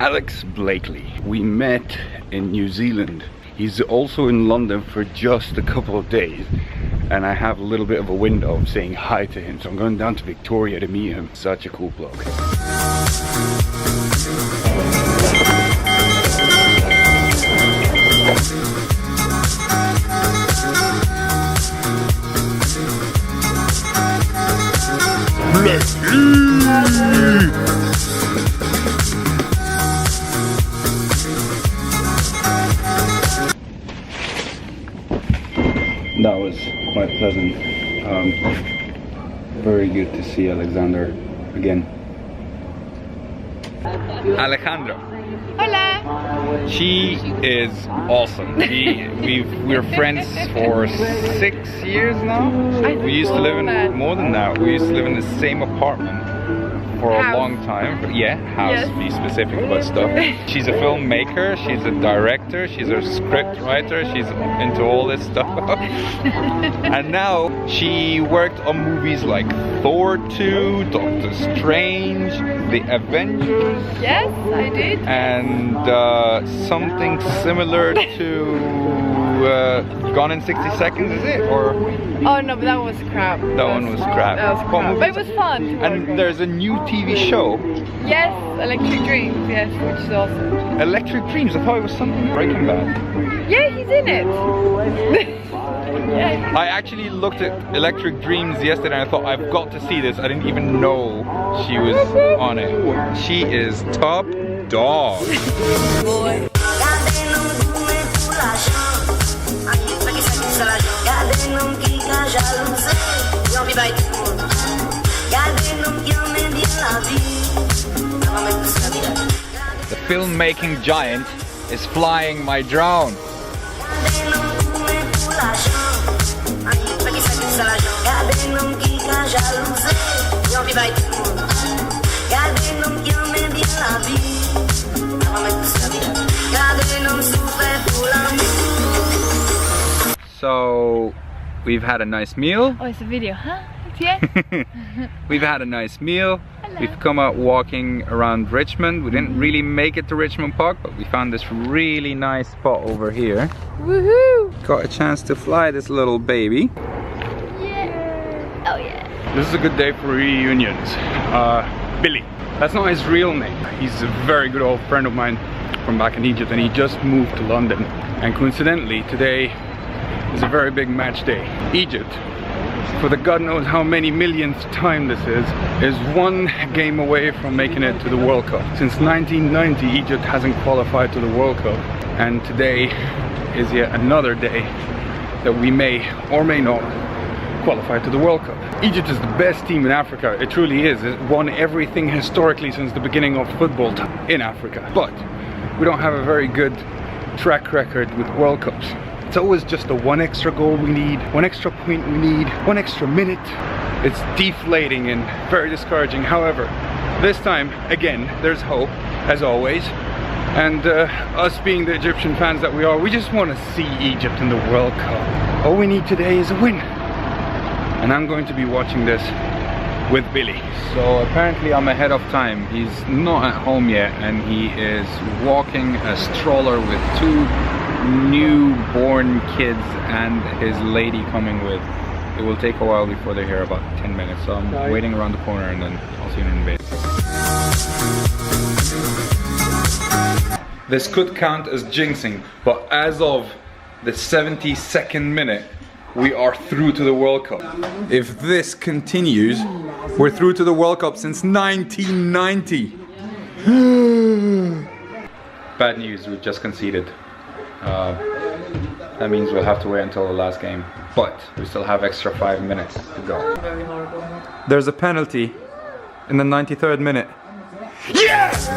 Alex Blakely. We met in New Zealand. He's also in London for just a couple of days. And I have a little bit of a window of saying hi to him. So I'm going down to Victoria to meet him. Such a cool bloke. That was quite pleasant. Very good to see Alexandra again. Alejandra. Hola! She is awesome. We're friends for 6 years now. We used to live in more than that. We used to live in the same apartment for a long time. But yeah, house, yes. Be specific about stuff. She's a filmmaker, she's a director, she's a script writer, she's into all this stuff. And now she worked on movies like Thor 2, Doctor Strange, The Avengers. Yes, I did. And something similar to Gone in 60 Seconds, is it? Or oh no, but that was crap. That one was crap. That was crap. But it was fun. And there's a new TV show. Yes, Electric Dreams, yes, which is awesome. Electric Dreams? I thought it was something Breaking Bad. Yeah, he's in it. Yeah. I actually looked at Electric Dreams yesterday and I thought, I've got to see this. I didn't even know she was on it. She is top dog. The filmmaking giant is flying my drone. So we've had a nice meal. Oh, it's a video, huh? Yeah. We've had a nice meal. Hello. We've come out walking around Richmond. We didn't really make it to Richmond Park, but we found this really nice spot over here. Woohoo! Got a chance to fly this little baby. Yeah. Oh yeah. This is a good day for reunions. Billy. That's not his real name. He's a very good old friend of mine from back in Egypt, and he just moved to London. And coincidentally, today is a very big match day. Egypt, for the God knows how many millionth time this is one game away from making it to the World Cup. Since 1990, Egypt hasn't qualified to the World Cup, and today is yet another day that we may or may not qualify to the World Cup. Egypt is the best team in Africa. It truly is. It won everything historically since the beginning of football in Africa. But we don't have a very good track record with World Cups. It's always just the one extra goal we need, one extra point we need, one extra minute. It's deflating and very discouraging. However, this time, again, there's hope, as always. And us being the Egyptian fans that we are, we just want to see Egypt in the World Cup. All we need today is a win. And I'm going to be watching this with Billy. So apparently I'm ahead of time. He's not at home yet, and he is walking a stroller with 2 newborn kids and his lady coming with. It will take a while before they're here, about 10 minutes. So I'm waiting around the corner, and then I'll see you in a bit. This could count as jinxing, but as of the 72nd minute, we are through to the World Cup. If this continues, we're through to the World Cup since 1990. Bad news, we just conceded. That means we'll have to wait until the last game, but we still have extra 5 minutes to go. There's a penalty in the 93rd minute. Yes!